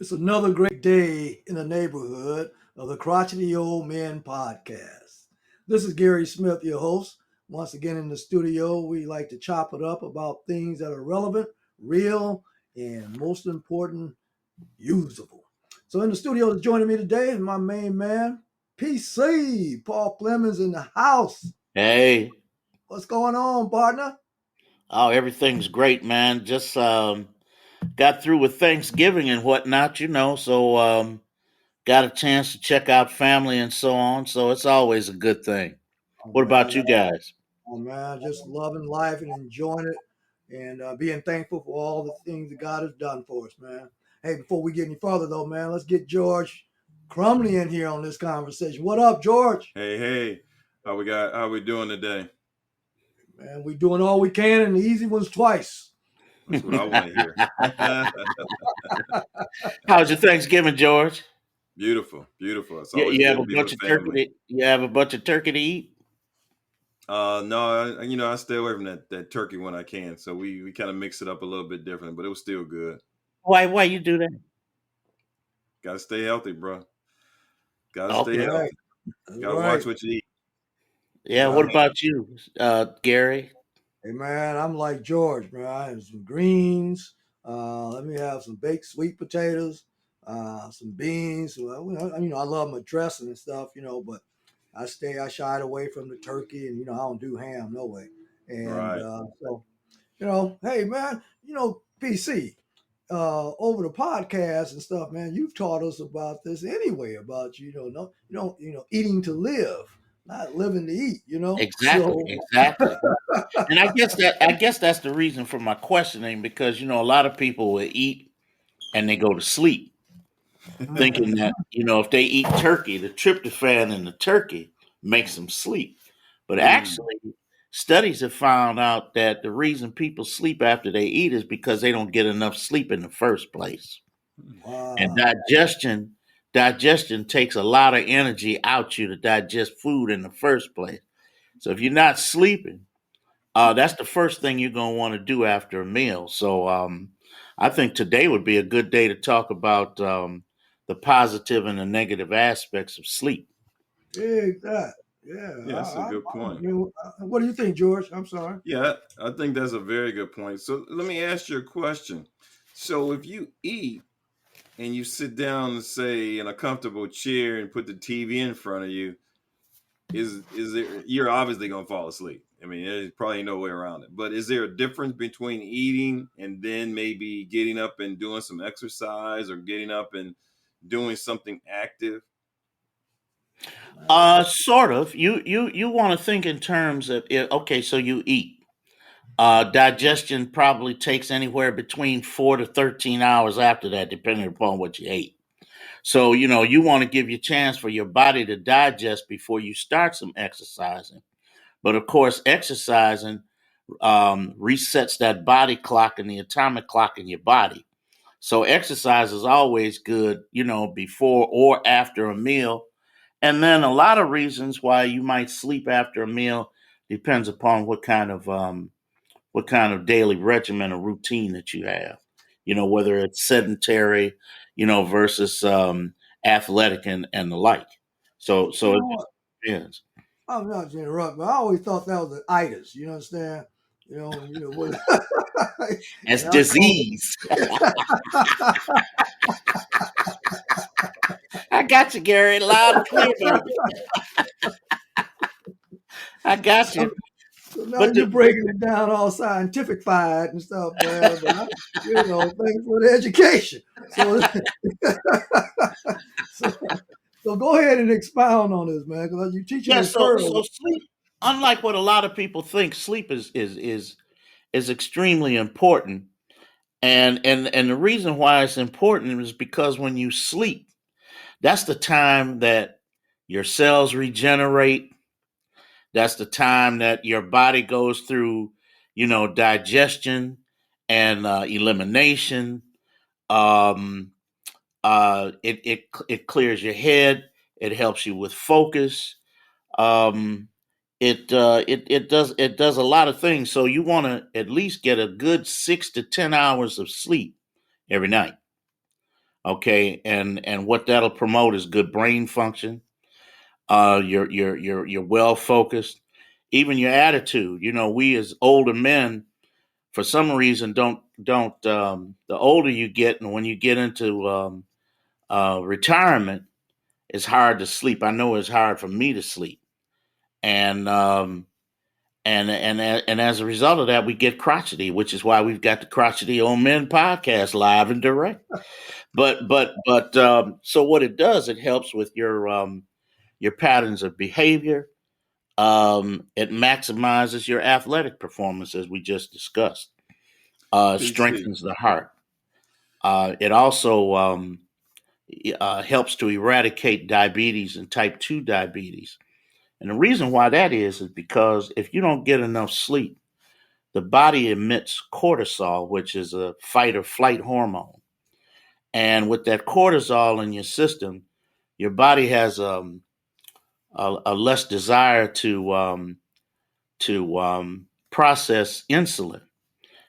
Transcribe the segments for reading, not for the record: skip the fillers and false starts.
It's another great day in the neighborhood of the Crotchety Old Men Podcast. This is Gary Smith, your host. Once again in the studio, we like to chop it up about things that are relevant, real, and most important, usable. So in the studio joining me today is my main man, PC, Paul Clemens in the house. Hey, What's going on, partner? oh, everything's great, man. Just got through with Thanksgiving and whatnot, so got a chance to check out family and so on. So it's always a good thing. Oh What about man, you guys? just loving life and enjoying it and being thankful for all the things that God has done for us, man. Hey, before we get any further though, man, let's get George Crumley in here on this conversation. What up, George? Hey, how we doing today? Man, we doing all we can and the easy ones twice. That's what I want to hear. How's your Thanksgiving, George? Beautiful, beautiful. It's You, always you have good a to be bunch with of family. turkey. You have a bunch of turkey to eat. No, I stay away from that turkey when I can. So we kind of mix it up a little bit different, but it was still good. Why you do that? Got to stay healthy, bro. Got to stay Okay. Right. healthy. That's Got to right. watch what you eat. Yeah. Well, What about you, Gary? hey man, I'm like George, man. I have some greens. Let me have some baked sweet potatoes, some beans. Well, I love my dressing and stuff, but I shied away from the turkey, and I don't do ham no way. And Right. so, hey man, PC, over the podcast and stuff, man, you've taught us about this anyway, about no, eating to live, not living to eat. Exactly. So Exactly. And I guess that's the reason for my questioning because a lot of people will eat and they go to sleep thinking that if they eat turkey, the tryptophan in the turkey makes them sleep. But Mm, actually, studies have found out that the reason people sleep after they eat is because they don't get enough sleep in the first place. And wow. digestion takes a lot of energy out you to digest food in the first place. So if you're not sleeping, that's the first thing you're gonna want to do after a meal. So I think today would be a good day to talk about the positive and the negative aspects of sleep. Big that. Yeah. yeah, that's a good point. What do you think, George? I'm sorry. Yeah, I think that's a very good point. So let me ask you a question. So if you eat and you sit down, say, in a comfortable chair and put the TV in front of you, is there you're obviously gonna fall asleep. I mean, there's probably no way around it. But is there a difference between eating and then maybe getting up and doing some exercise or getting up and doing something active? Sort of. You want to think in terms of okay, so you eat. Digestion probably takes anywhere between 4 to 13 hours after that, depending upon what you ate. So you want to give your chance for your body to digest before you start some exercising. But of course, exercising resets that body clock and the atomic clock in your body. So exercise is always good, before or after a meal. And then a lot of reasons why you might sleep after a meal depends upon what kind of daily regimen or routine that you have. Whether it's sedentary, versus athletic and the like. So You it know just what? depends. I'm not to interrupt, but I always thought that was an itis. You understand? What? That's And I call disease. I got you, Gary, loud and clear, baby. I got so, you. so now But you're the, breaking it down all scientific-fied and stuff, man. But thanks for the education. So, so, so go ahead and expound on this, man, because you're teaching yeah, us so thoroughly. sleep, unlike what a lot of people think, sleep is extremely important. And the reason why it's important is because when you sleep, that's the time that your cells regenerate. That's the time that your body goes through, digestion and elimination. Um, it clears your head. It helps you with focus. Um, it does a lot of things. So you want to at least get a good 6 to 10 hours of sleep every night. Okay, and what that'll promote is good brain function. You're well focused. Even your attitude. You know, we as older men, for some reason, don't. The older you get, and when you get into retirement, it's hard to sleep. I know it's hard for me to sleep, and and as a result of that, we get crotchety, which is why we've got the Crotchety Old Men podcast live and direct. But so what it does, it helps with your patterns of behavior. It maximizes your athletic performance, as we just discussed. PC. Strengthens the heart. It also helps to eradicate diabetes and type 2 diabetes. And the reason why that is because if you don't get enough sleep, the body emits cortisol, which is a fight or flight hormone. And with that cortisol in your system, your body has a less desire to process insulin,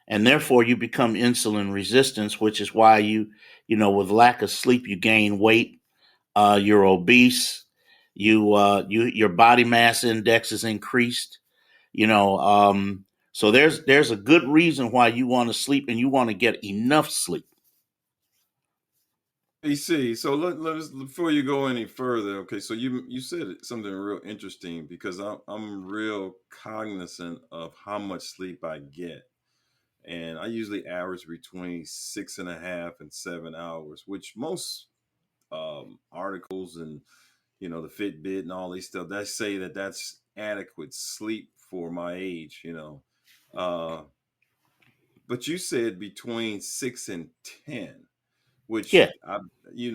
and therefore you become insulin resistant, which is why with lack of sleep, you gain weight, you're obese, your body mass index is increased. So there's a good reason why you want to sleep and you want to get enough sleep. PC. So let us, before you go any further. Okay, so you said something real interesting because I'm real cognizant of how much sleep I get, and I usually average between 6.5 and 7 hours, which most articles and the Fitbit and all these stuff that say that that's adequate sleep for my age. Uh, but you said between 6 and 10, which Yeah, I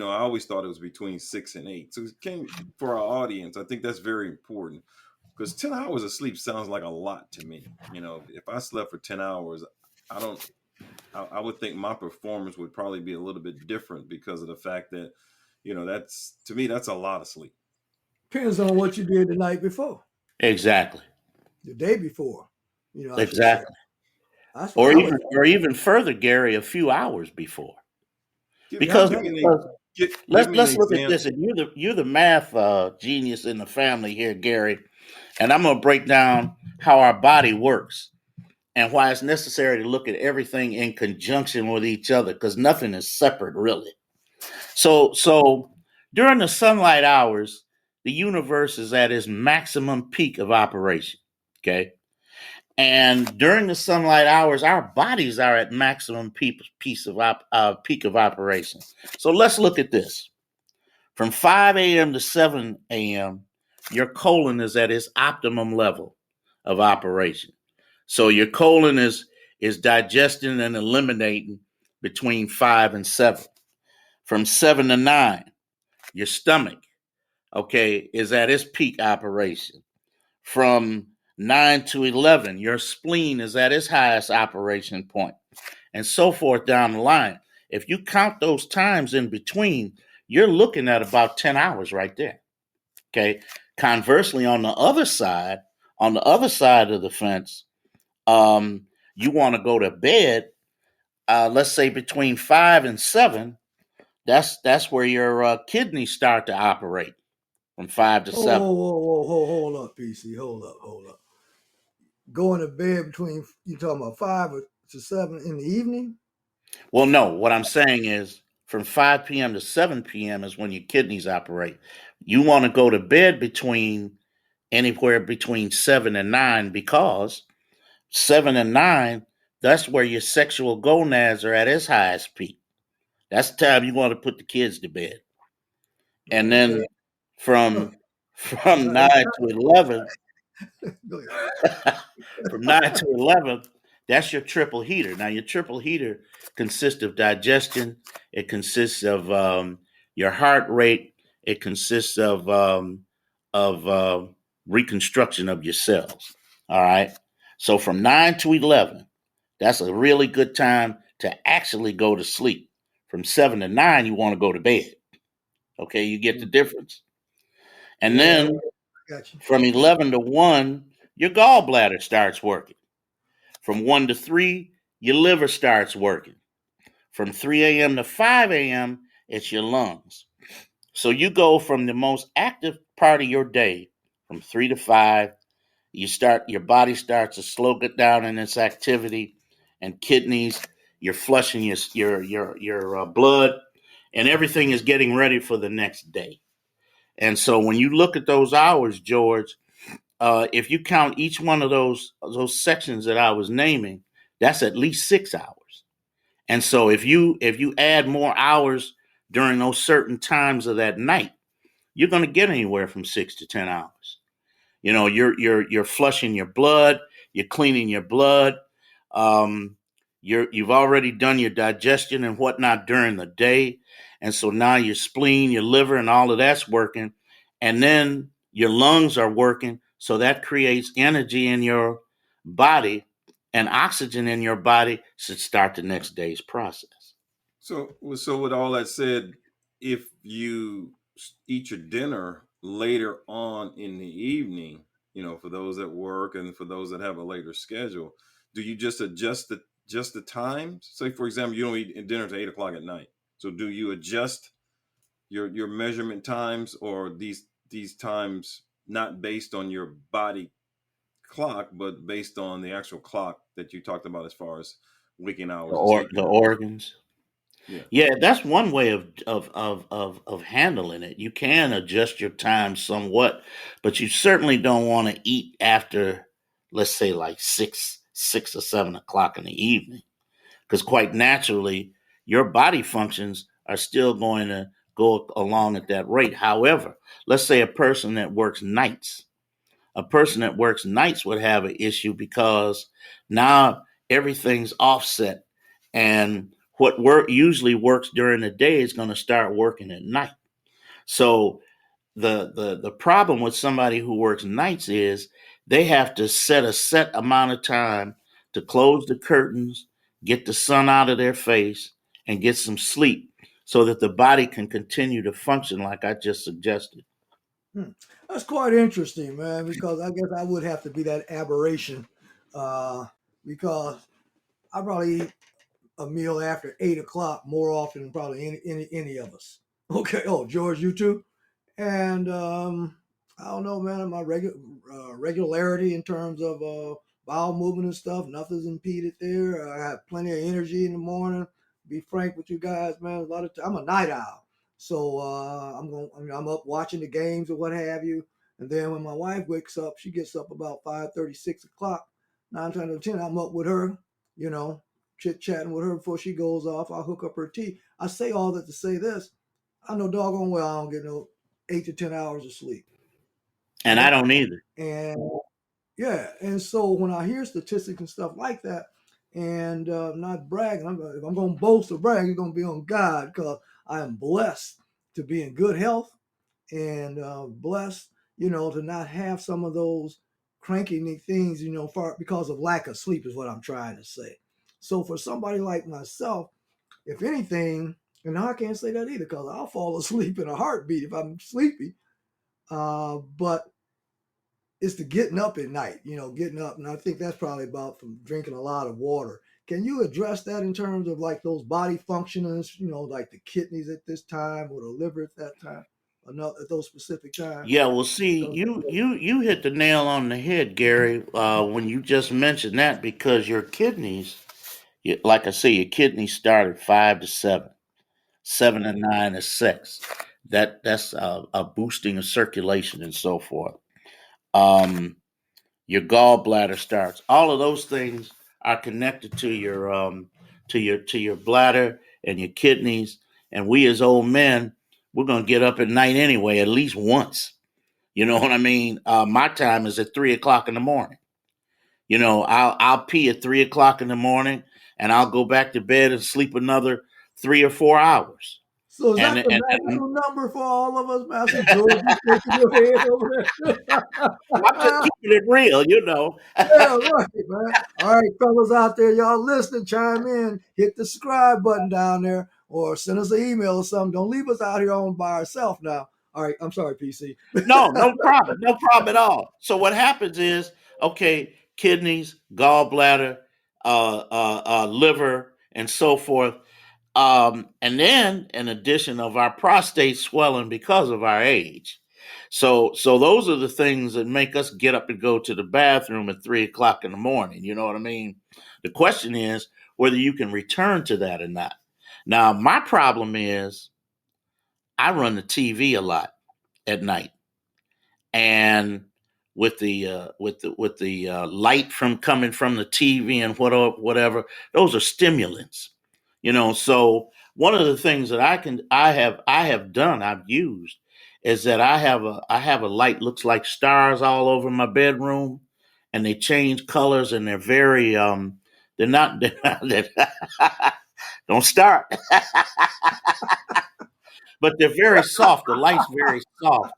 always thought it was between 6 and 8. So for our audience, I think that's very important because 10 hours of sleep sounds like a lot to me. If I slept for 10 hours, I don't. I would think my performance would probably be a little bit different because of the fact that, that's to me that's a lot of sleep. Depends on what you did the night before, exactly, the day before. I should say. exactly. That's what Or I would. even further, Gary, a few hours before. Give, Because, give Yeah, me because give let's me an let's look at example. this. And you're the math genius in the family here, Gary. And I'm gonna break down how our body works and why it's necessary to look at everything in conjunction with each other because nothing is separate really. So during the sunlight hours, the universe is at its maximum peak of operation. Okay. And during the sunlight hours, our bodies are at maximum peak of operation. So let's look at this. From 5 a.m. to 7 a.m., your colon is at its optimum level of operation. So your colon is digesting and eliminating between 5 and 7. From 7 to 9, your stomach, okay, is at its peak operation. From 9 to 11, your spleen is at its highest operation point, and so forth down the line. If you count those times in between, you're looking at about 10 hours right there. Okay. Conversely, on the other side of the fence, you want to go to bed, let's say between 5 and 7. That's where your kidneys start to operate from 5 to 7. Hold up, PC. Hold up. Going to bed between you talking about 5 to 7 in the evening. Well, no, what I'm saying is from 5 p.m. to 7 p.m. is when your kidneys operate. You want to go to bed between anywhere between 7 and 9 because 7 and 9, that's where your sexual gonads are at its highest peak. That's the time you want to put the kids to bed. And Okay. then from from Now, 9 to 11, go ahead. from 9 to 11, that's your triple heater. Now, your triple heater consists of digestion. It consists of your heart rate. It consists of reconstruction of your cells. All right. So from 9 to 11, that's a really good time to actually go to sleep. From 7 to 9, you want to go to bed. Okay, you get the difference. And Yeah, then got you. from 11 to 1, your gallbladder starts working. From 1 to 3, your liver starts working. From 3 a.m. to 5 a.m., It's your lungs. So you go from the most active part of your day, from 3 to 5. Your body starts to slow it down in its activity, and kidneys. You're flushing your blood, and everything is getting ready for the next day. And so when you look at those hours, George, if you count each one of those sections that I was naming, that's at least 6 hours. And so if you add more hours during those certain times of that night, you're going to get anywhere from 6 to 10 hours. You're flushing your blood, you're cleaning your blood. Um, you've already done your digestion and whatnot during the day, and so now your spleen, your liver, and all of that's working, and then your lungs are working, so that creates energy in your body, and oxygen in your body should start the next day's process. So with all that said, if you eat your dinner later on in the evening, for those that work and for those that have a later schedule, do you just adjust the times? Say, for example, you don't eat dinner till 8 o'clock at night. So do you adjust your measurement times, or these times not based on your body clock, but based on the actual clock that you talked about as far as waking hours and The sleeping hours? organs. Yeah. Yeah, that's one way of handling it. You can adjust your time somewhat, but you certainly don't want to eat after, let's say, like 6 or 7 o'clock in the evening, because quite naturally, your body functions are still going to go along at that rate. However, let's say a person that works nights would have an issue because now everything's offset, and what usually works during the day is going to start working at night. So the problem with somebody who works nights is they have to set a set amount of time to close the curtains, get the sun out of their face, and get some sleep so that the body can continue to function like I just suggested. Hmm. That's quite interesting, man, because I guess I would have to be that aberration, uh, because I probably eat a meal after 8 o'clock more often than probably any of us. Okay. Oh, George, you too? And I don't know, man. My regularity in terms of bowel movement and stuff, nothing's impeded there. I have plenty of energy in the morning. Be frank with you guys, man. A lot of I'm a night owl, so I'm up watching the games or what have you. And then when my wife wakes up, she gets up about 5:30, 6 o'clock. 9 times out of 10, I'm up with her. You know, chit chatting with her before she goes off. I'll hook up her tea. I say all that to say this. I know doggone well I don't get no 8 to 10 hours of sleep. And I Okay. don't either. And yeah, and so when I hear statistics and stuff like that, and not bragging, if I'm going to boast or brag, it's going to be on God, because I am blessed to be in good health, and blessed, to not have some of those cranky things, because of lack of sleep, is what I'm trying to say. So for somebody like myself, if anything, and I can't say that either, because I'll fall asleep in a heartbeat if I'm sleepy. But it's the getting up at night, getting up. And I think that's probably about from drinking a lot of water. Can you address that in terms of like those body functionings, like the kidneys at this time or the liver at that time, or not at those specific times? Yeah, well, see, you hit the nail on the head, Gary, when you just mentioned that, because your kidneys, like I say, your kidneys start at 5 to 7, 7 to 9 is 6. That's a boosting of circulation and so forth. Um, your gallbladder starts. All of those things are connected to your bladder and your kidneys. And we as old men, we're gonna get up at night anyway, at least once. You know what I mean? My time is at 3 o'clock in the morning. I'll pee at 3 o'clock in the morning, and I'll go back to bed and sleep another 3 or 4 hours. So is And that the and maximum number for all of us, Master George? You shaking your head over I'm just there? keeping it real. Yeah, right, man. All right, fellas out there, y'all listening, chime in. Hit the subscribe button down there, or send us an email or something. Don't leave us out here on by ourselves now. All right, I'm sorry, PC. No, no problem at all. So what happens is, okay, kidneys, gallbladder, liver, and so forth. And then, in addition of our prostate swelling because of our age. So those are the things that make us get up and go to the bathroom at 3 o'clock in the morning. You know what I mean? The question is whether you can return to that or not. Now, my problem is I run the TV a lot at night, and with the light from coming from the TV and whatever, those are stimulants. So one of the things that I have done, I've used, is that I have a light looks like stars all over my bedroom, and they change colors, and they're very they're not, don't start, but they're very soft. The light's very soft.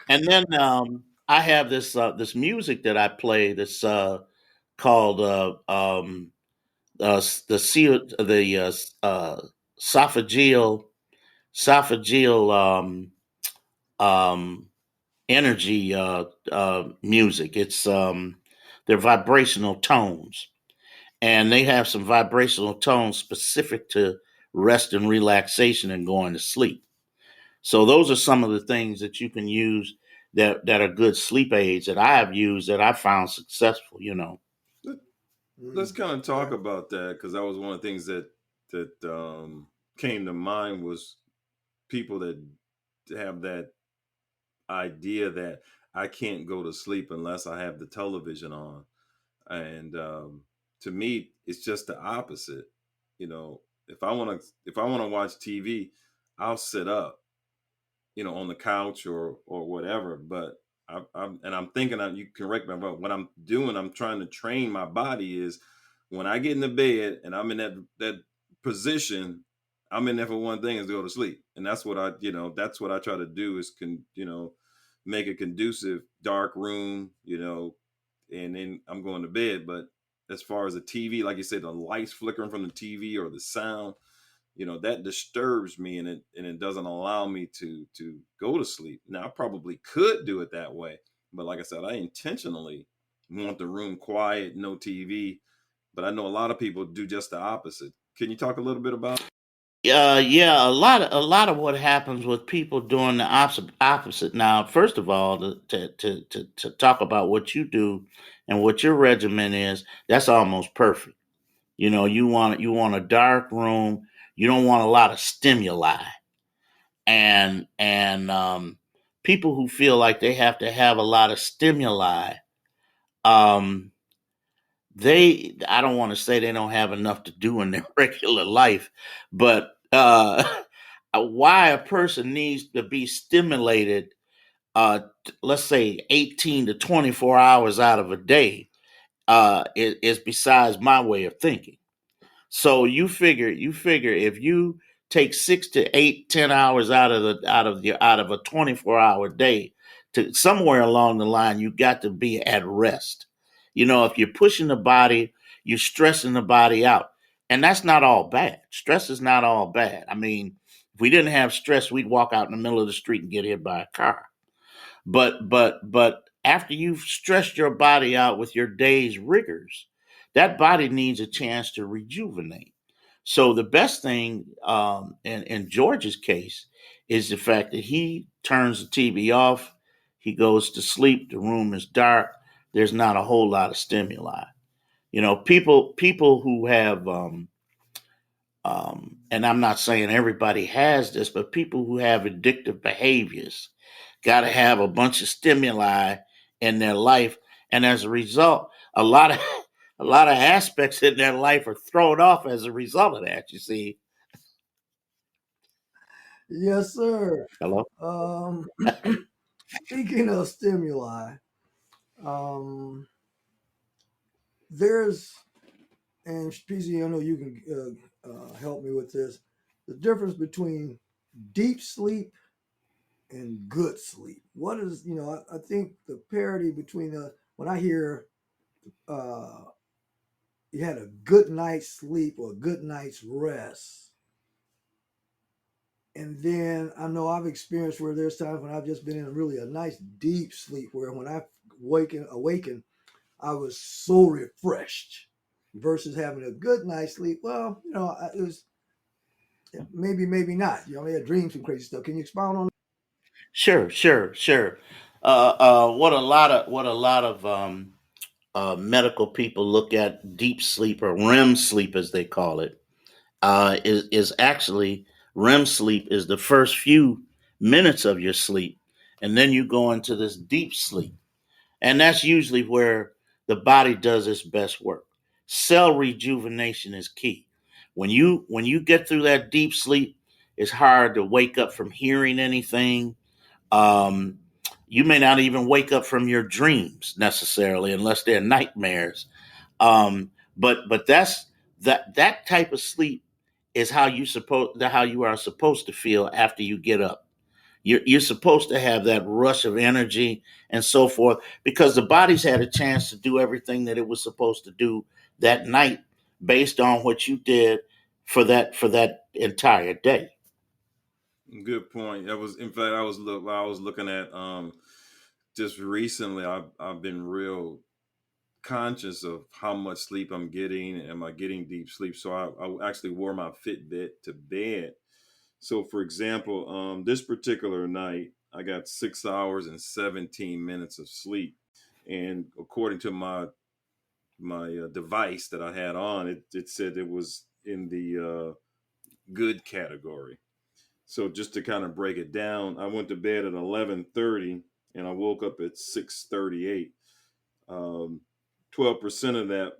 And then I have this music that I play that's called the esophageal esophageal um, energy music. It's they're vibrational tones, and they have some vibrational tones specific to rest and relaxation and going to sleep. So those are some of the things that you can use that are good sleep aids that I have used that I found successful. Let- Let's Mm, kind of talk okay. about that because that was one of the things that came to mind was people that have that idea that I can't go to sleep unless I have the television on. And to me, it's just the opposite. If I want to watch TV, I'll sit up, on the couch or whatever. But I'm thinking, you correct me about what I'm doing. I'm trying to train my body is when I get in the bed and I'm in that position, I'm in there for one thing is to go to sleep, and that's what I try to do is make a conducive dark room, and then I'm going to bed. But as far as the TV, like you said, the lights flickering from the TV or the sound, that disturbs me, and it doesn't allow me to go to sleep. Now I probably could do it that way, but like I said, I intentionally want the room quiet, no TV. But I know a lot of people do just the opposite. Can you talk a little bit about Yeah, a lot of what happens with people doing the opposite. Now, first of all, to talk about what you do and what your regimen is, that's almost perfect. You want a dark room. You don't want a lot of stimuli, and people who feel like they have to have a lot of stimuli, um, I don't want to say they don't have enough to do in their regular life, but why a person needs to be stimulated, let's say 18 to 24 hours out of a day, is besides my way of thinking. So you figure if you take 6 to 8, 10 hours out of a 24-hour day, to somewhere along the line you got to be at rest. If you're pushing the body, you're stressing the body out. And that's not all bad. Stress is not all bad. I mean, if we didn't have stress, we'd walk out in the middle of the street and get hit by a car. But after you've stressed your body out with your day's rigors, that body needs a chance to rejuvenate. So the best thing, in George's case, is the fact that he turns the TV off, he goes to sleep, the room is dark, there's not a whole lot of stimuli. People who have, and I'm not saying everybody has this, but people who have addictive behaviors got to have a bunch of stimuli in their life, and as a result, a lot of a lot of aspects in their life are thrown off as a result of that. You see, Yes, sir. hello. Um, speaking of stimuli, um, there's, and PZ, I know you can help me with this, the difference between deep sleep and good sleep. What is, I think the parity between when I hear uh, you had a good night's sleep or a good night's rest, and then I know I've experienced where there's times when I've just been in really a nice deep sleep where when I awaken, I was so refreshed. versus having a good night's sleep. Well, it was maybe not. You know, I had dreams and crazy stuff. Can you expound on Sure. What a lot of medical people look at deep sleep or REM sleep, as they call it, is actually REM sleep is the first few minutes of your sleep, and then you go into this deep sleep, and that's usually where the body does its best work. Cell rejuvenation is key. When you get through that deep sleep, it's hard to wake up from hearing anything. um, you may not even wake up from your dreams necessarily, unless they're nightmares. But that type of sleep is how you are supposed to feel after you get up. You're supposed to have that rush of energy and so forth, because the body's had a chance to do everything that it was supposed to do that night based on what you did for that entire day. Good point. That was, in fact, I was looking at just recently. I've been real conscious of how much sleep I'm getting. Am I getting deep sleep? So I actually wore my Fitbit to bed. So, for example, this particular night, I got 6 hours and 17 minutes of sleep, and according to my device that I had on, it said it was in the good category. So, just to kind of break it down, I went to bed at 11:30, and I woke up at 6:38. 12% of that,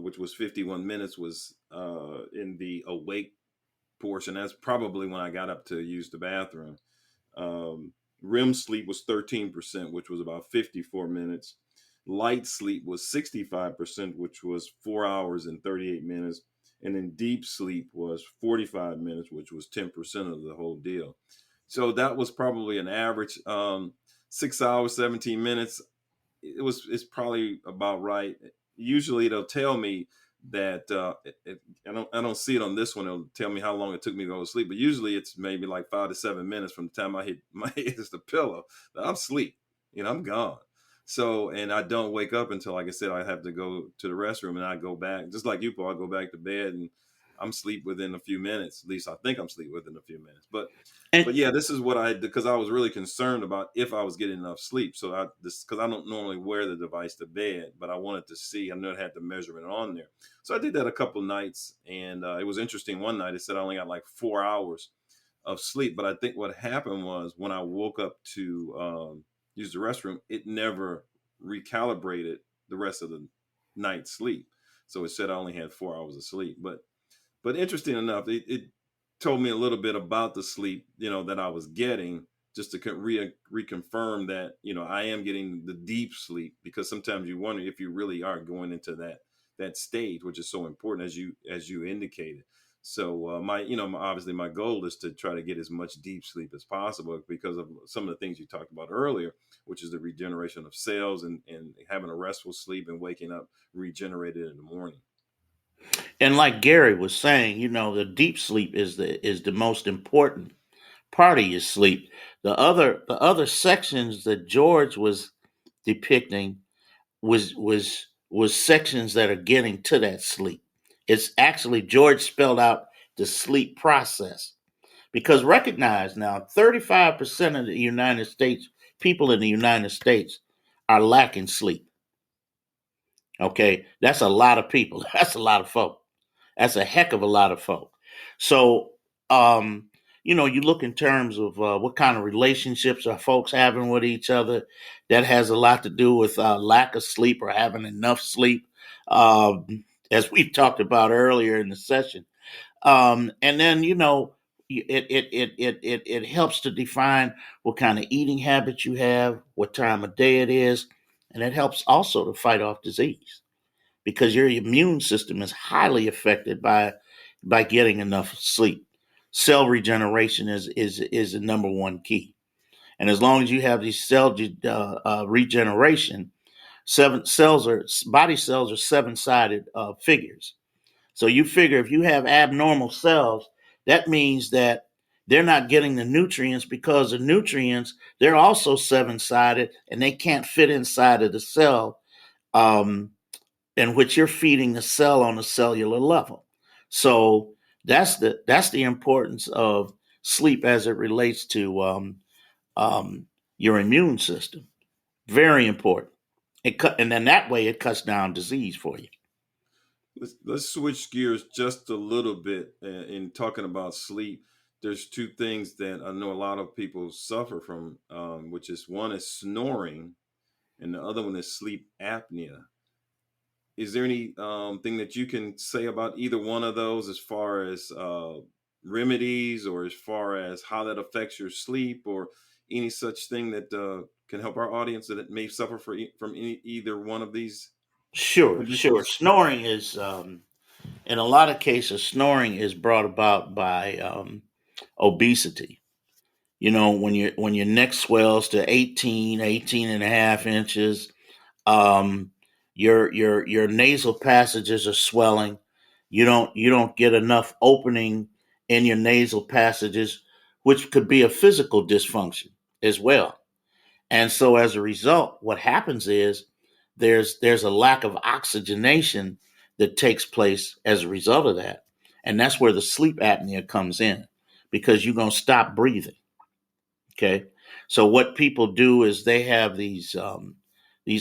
which was 51 minutes, was in the awake portion. That's probably when I got up to use the bathroom. Um, REM sleep was 13%, which was about 54 minutes. Light sleep was 65%, which was 4 hours and 38 minutes. And then deep sleep was 45 minutes, which was 10% of the whole deal. So that was probably an average 6 hours, 17 minutes. It's probably about right. Usually they'll tell me that I don't see it on this one. It'll tell me how long it took me to go to sleep, but usually it's maybe like 5 to 7 minutes from the time I hit my head hits the pillow. I'm asleep, I'm gone. So, and I don't wake up until, like I said, I have to go to the restroom, and I go back just like you, Paul. I go back to bed, and I'm asleep within a few minutes. At least I think I'm asleep within a few minutes. But And yeah, this is what I did, because I was really concerned about if I was getting enough sleep. So because I don't normally wear the device to bed, but I wanted to see. I knew it had the measurement on there, so I did that a couple nights, and it was interesting. One night it said I only got like 4 hours of sleep, but I think what happened was when I woke up to use the restroom, it never recalibrated the rest of the night's sleep. So it said I only had 4 hours of sleep, but interesting enough, it told me a little bit about the sleep, that I was getting, just to reconfirm that, I am getting the deep sleep, because sometimes you wonder if you really are going into that stage, which is so important, as you indicated. So obviously my goal is to try to get as much deep sleep as possible, because of some of the things you talked about earlier, which is the regeneration of cells, and having a restful sleep and waking up regenerated in the morning. and like Gary was saying, the deep sleep is the most important part of your sleep. The other sections that George was depicting was sections that are getting to that sleep. It's actually George spelled out the sleep process, because recognize now 35% of the United States people in the United States are lacking sleep. Okay, that's a lot of people. That's a lot of folk. That's a heck of a lot of folk. So, um, you look in terms of what kind of relationships are folks having with each other. That has a lot to do with lack of sleep or having enough sleep, as we talked about earlier in the session. And then, it helps to define what kind of eating habits you have, what time of day it is, and it helps also to fight off disease, because your immune system is highly affected by getting enough sleep. Cell regeneration is the number one key, and as long as you have these regeneration, body cells are seven sided figures. So you figure if you have abnormal cells, that means that they're not getting the nutrients, because the nutrients, they're also seven sided and they can't fit inside of the cell. Um, in which you're feeding the cell on a cellular level. So that's the importance of sleep as it relates to um, your immune system. Very important. And then that way it cuts down disease for you. Let's switch gears just a little bit in talking about sleep. There's two things that I know a lot of people suffer from, which is one is snoring, and the other one is sleep apnea. Is there any thing that you can say about either one of those as far as remedies or as far as how that affects your sleep or any such thing that can help our audience that may suffer from either one of these Sure, sure. conditions? Snoring is, in a lot of cases, snoring is brought about by obesity. When your neck swells to 18 and a half inches, um, your nasal passages are swelling. You don't get enough opening in your nasal passages, which could be a physical dysfunction as well. And so as a result, what happens is there's a lack of oxygenation that takes place as a result of that. And that's where the sleep apnea comes in because you're going to stop breathing. Okay. So what people do is they have these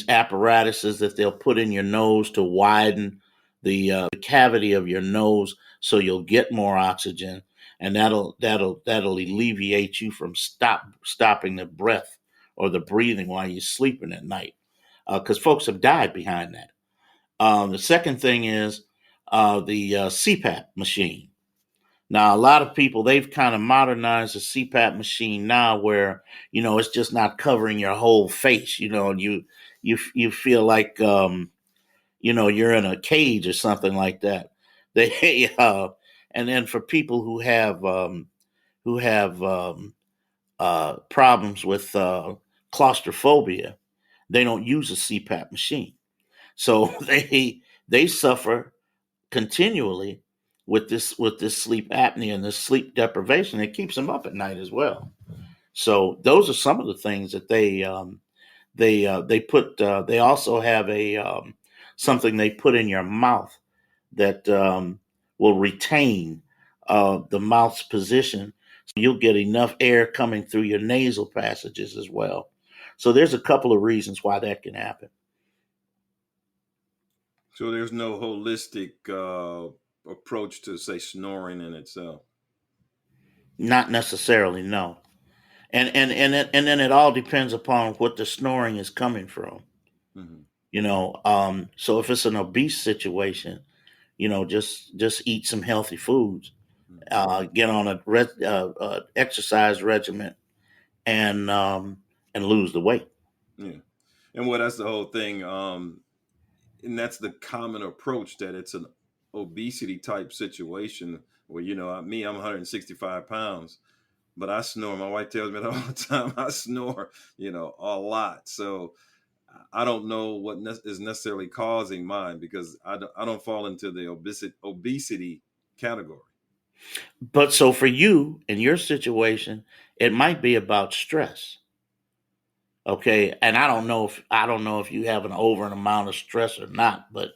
apparatuses that they'll put in your nose to widen the cavity of your nose so you'll get more oxygen, and that'll alleviate you from stopping the breath or the breathing while you're sleeping at night. Because folks have died behind that. The second thing is the CPAP machine. Now, a lot of people they've kind of modernized the CPAP machine now, where it's just not covering your whole face. And you feel like you're in a cage or something like that. They and then for people who have problems with claustrophobia, they don't use a CPAP machine, so they suffer continually with this sleep apnea and this sleep deprivation. It keeps them up at night as well. So those are some of the things that they put. They also have a something they put in your mouth that will retain the mouth's position. So you'll get enough air coming through your nasal passages as well. So there's a couple of reasons why that can happen. So there's no holistic approach to say snoring in itself. Not necessarily, no. And then it all depends upon what the snoring is coming from. Hmm. So if it's an obese situation, just eat some healthy foods, get on a exercise regimen, and lose the weight. Yeah, and well, that's the whole thing. And that's the common approach that it's an obesity type situation where I'm 165 pounds, but I snore. My wife tells me that all the time. I snore, a lot. So I don't know what is necessarily causing mine because I don't fall into the obesity category. But so for you in your situation, it might be about stress. Okay, and I don't know if you have an over an amount of stress or not, but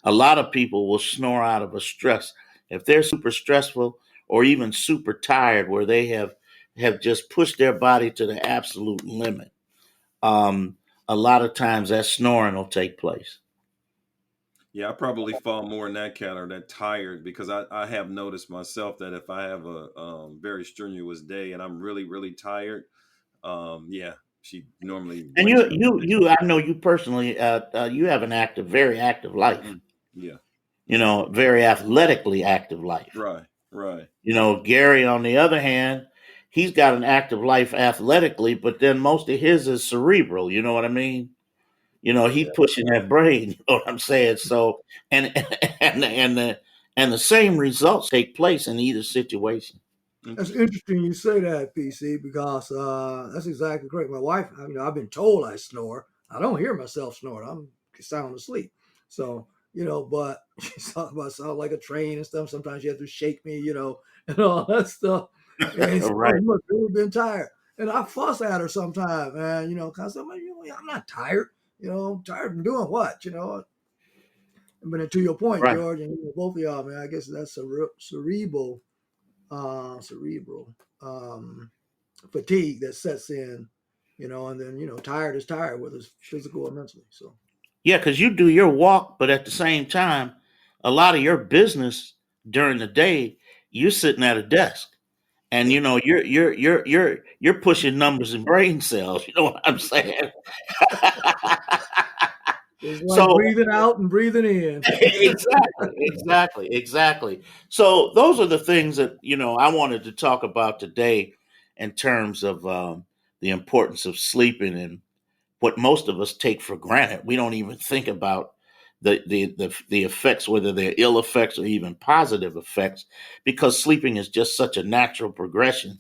a lot of people will snore out of a stress if they're super stressful or even super tired, where they have just pushed their body to the absolute limit. Um, a lot of times that snoring will take place. Yeah, I probably fall more in that category, that tired, because I have noticed myself that if I have a very strenuous day and I'm really, really tired, yeah, she normally And wakes you, me up you, next you, I know you personally. You have an very active life. morning. Yeah, Very athletically active life. right, right. Gary, on the other hand, he's got an active life athletically, but then most of his is cerebral. You know what I mean? He's pushing that brain. You know what I'm saying? So, and and the same results take place in either situation. That's Interesting. interesting you say that, PC, because that's exactly correct. My wife, I've been told I snore. I don't hear myself snore. I'm sound asleep. So, but she's talking about sound like a train and stuff. Sometimes you have to shake me, and all that stuff. And so Right. you must have really been tired. And I fuss at her sometimes, man, because I'm not tired. I'm tired from doing what? But to your point, Right. George, and both of y'all, man, I guess that's cerebral um, fatigue that sets in, and then tired is tired, whether it's physical or mentally. So Yeah, because you do your walk, but at the same time, a lot of your business during the day, you're sitting at a desk, and yeah, you're pushing numbers and brain cells. You know what I'm saying? it's like So breathing out and breathing in. exactly. So those are the things that I wanted to talk about today, in terms of the importance of sleeping and what most of us take for granted. We don't even think about the effects, whether they're ill effects or even positive effects, because sleeping is just such a natural progression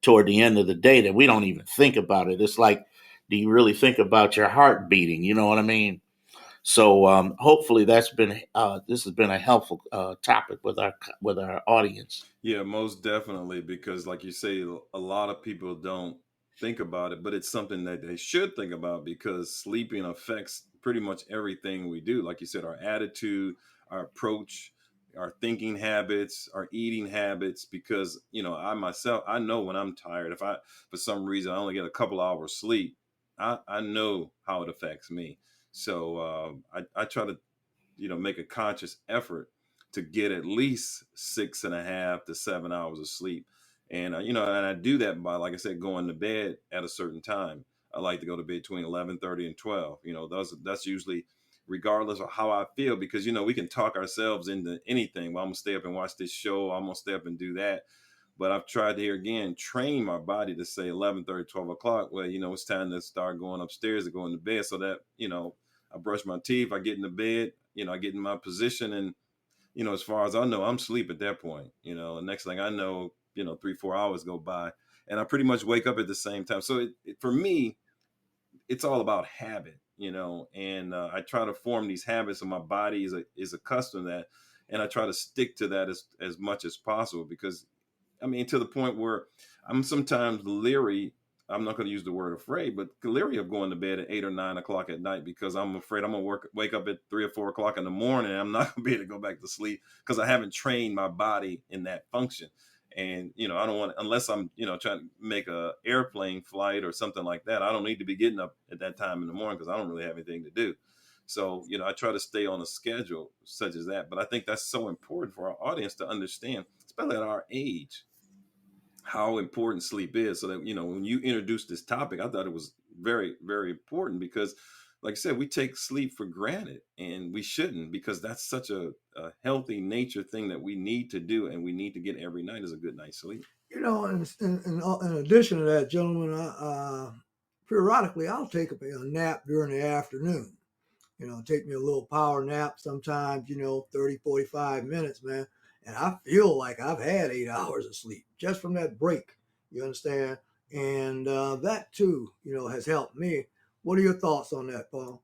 toward the end of the day that we don't even think about it. It's like, do you really think about your heart beating? You know what I mean? So hopefully this has been a helpful topic with our audience. Yeah, most definitely. Because, like you say, a lot of people don't think about it, but it's something that they should think about because sleeping affects pretty much everything we do. Like you said, our attitude, our approach, our thinking habits, our eating habits. Because, I myself, I know when I'm tired, if I, for some reason, I only get a couple hours sleep, I know how it affects me. So I try to make a conscious effort to get at least 6.5 to 7 hours of sleep. And, and I do that by, like I said, going to bed at a certain time. I like to go to bed between 11:30 and 12. That's usually regardless of how I feel, because, we can talk ourselves into anything. Well, I'm going to stay up and watch this show. I'm going to stay up and do that. But I've tried to, here again, train my body to say 11:30, 12 o'clock. Well, it's time to start going upstairs to go into bed, so that, I brush my teeth, I get in the bed, I get in my position, and, as far as I know, I'm asleep at that point. The next thing I know, 3, 4 hours go by, and I pretty much wake up at the same time. So for me, it's all about habit, and I try to form these habits, and my body is accustomed to that, and I try to stick to that as much as possible, because I mean, to the point where I'm sometimes leery. I'm not going to use the word afraid, but leery of going to bed at 8 or 9 o'clock at night, because I'm afraid I'm going to wake up at 3 or 4 o'clock in the morning. And I'm not going to be able to go back to sleep because I haven't trained my body in that function. And, I don't want, unless I'm, trying to make a airplane flight or something like that, I don't need to be getting up at that time in the morning because I don't really have anything to do. So, I try to stay on a schedule such as that. But I think that's so important for our audience to understand, especially at our age, how important sleep is. So that, when you introduced this topic, I thought it was very, very important, because, like I said, we take sleep for granted, and we shouldn't, because that's such a healthy nature thing that we need to do, and we need to get every night, is a good night's sleep. In addition to that, gentlemen, periodically I'll take a nap during the afternoon. Take me a little power nap sometimes, 30, 45 minutes, man. And I feel like I've had 8 hours of sleep just from that break. You understand? And that too, has helped me. What are your thoughts on that, Paul?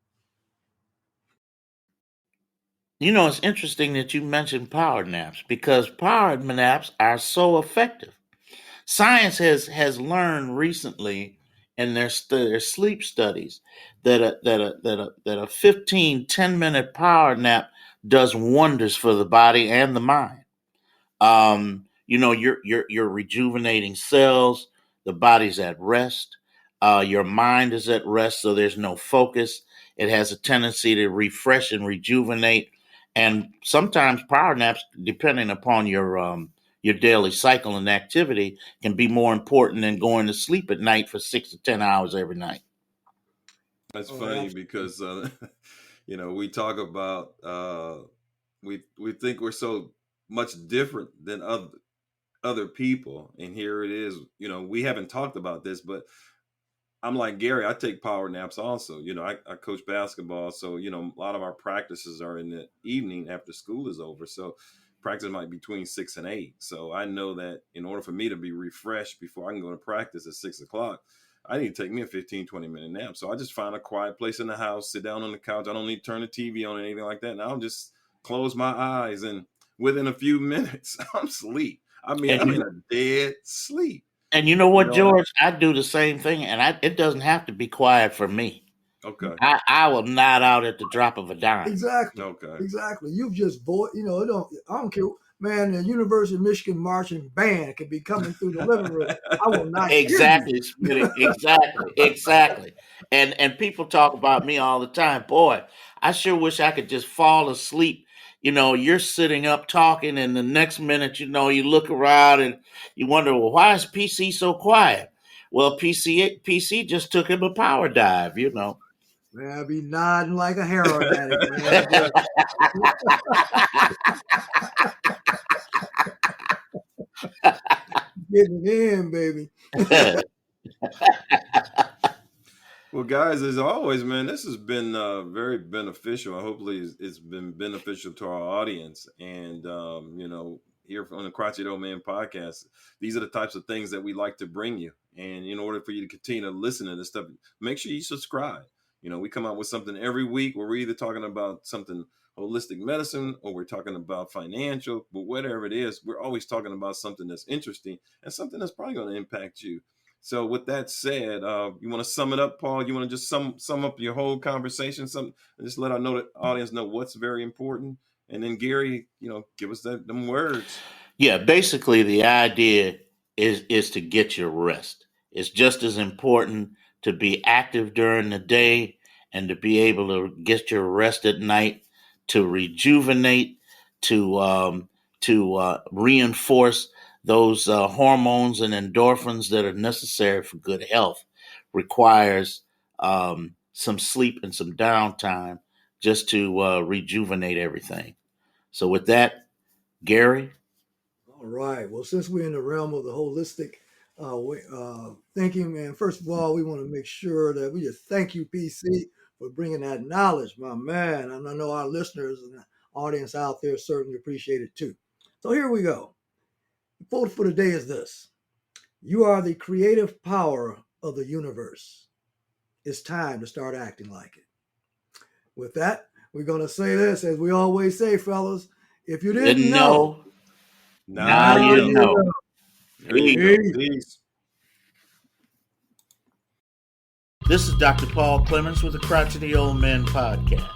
It's interesting that you mentioned power naps, because power naps are so effective. Science has learned recently in their sleep studies that a 15 10 minute power nap does wonders for the body and the mind. You're rejuvenating cells. The body's at rest. Your mind is at rest, so there's no focus. It has a tendency to refresh and rejuvenate. And sometimes power naps, depending upon your daily cycle and activity, can be more important than going to sleep at night for 6 to 10 hours every night. That's Oh, funny absolutely. because, we talk about, we think we're so much different than other people. And here it is, we haven't talked about this, but I'm like Gary. I take power naps also. I coach basketball, so a lot of our practices are in the evening after school is over. So practice might be between 6 and 8. So I know that in order for me to be refreshed before I can go to practice at 6 o'clock, I need to take me a 15, 20 minute nap. So I just find a quiet place in the house, sit down on the couch. I don't need to turn the TV on or anything like that. And I'll just close my eyes, and within a few minutes, I'm asleep. I mean, And I'm in you, a dead sleep. and you know You what, know, George? I do the same thing, and it doesn't have to be quiet for me. Okay. I will nod out at the drop of a dime. Exactly. Okay. Exactly. You've just I don't care. Man, the University of Michigan marching band could be coming through the living room. I will not hear you. Exactly, Smitty. Exactly. And people talk about me all the time. Boy, I sure wish I could just fall asleep. You're sitting up talking, and the next minute, you look around and you wonder, well, why is PC so quiet? Well, PC just took him a power dive. Man, I'd be nodding like a heroin addict, man. Just getting it in, baby. Well, guys, as always, man, this has been very beneficial. Hopefully, it's been beneficial to our audience. And, here on the Crotchet Old Man podcast, these are the types of things that we like to bring you. And in order for you to continue to listen to this stuff, make sure you subscribe. We come out with something every week where we're either talking about something holistic medicine or we're talking about financial, but whatever it is, we're always talking about something that's interesting and something that's probably going to impact you. So with that said, you want to sum it up, Paul? You want to just sum up your whole conversation, and just let our audience know what's very important, and then Gary, give us them words. Yeah, basically the idea is to get your rest. It's just as important to be active during the day and to be able to get your rest at night, to rejuvenate, to reinforce those hormones and endorphins that are necessary for good health. Requires some sleep and some downtime just to rejuvenate everything. So with that, Gary. All right. Well, since we're in the realm of the holistic thinking, man, first of all, we want to make sure that we just thank you, PC, for bringing that knowledge, my man. And I know our listeners and the audience out there certainly appreciate it too. So here we go. The quote for today is this: You are the creative power of the universe. It's time to start acting like it. With that, we're going to say this, as we always say, fellas: if you didn't know, Now Now you you now know. you know. know. There you Peace. go. Peace. Peace. This is Dr. Paul Clemens with the Crotchety Old Men podcast.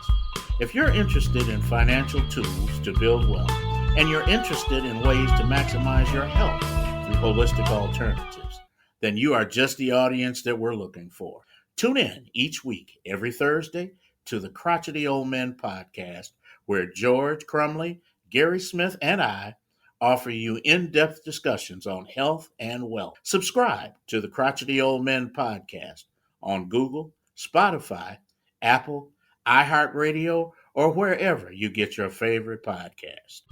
If you're interested in financial tools to build wealth, and you're interested in ways to maximize your health through holistic alternatives, then you are just the audience that we're looking for. Tune in each week, every Thursday, to the Crotchety Old Men podcast, where George Crumley, Gary Smith, and I offer you in-depth discussions on health and wealth. Subscribe to the Crotchety Old Men podcast on Google, Spotify, Apple, iHeartRadio, or wherever you get your favorite podcast.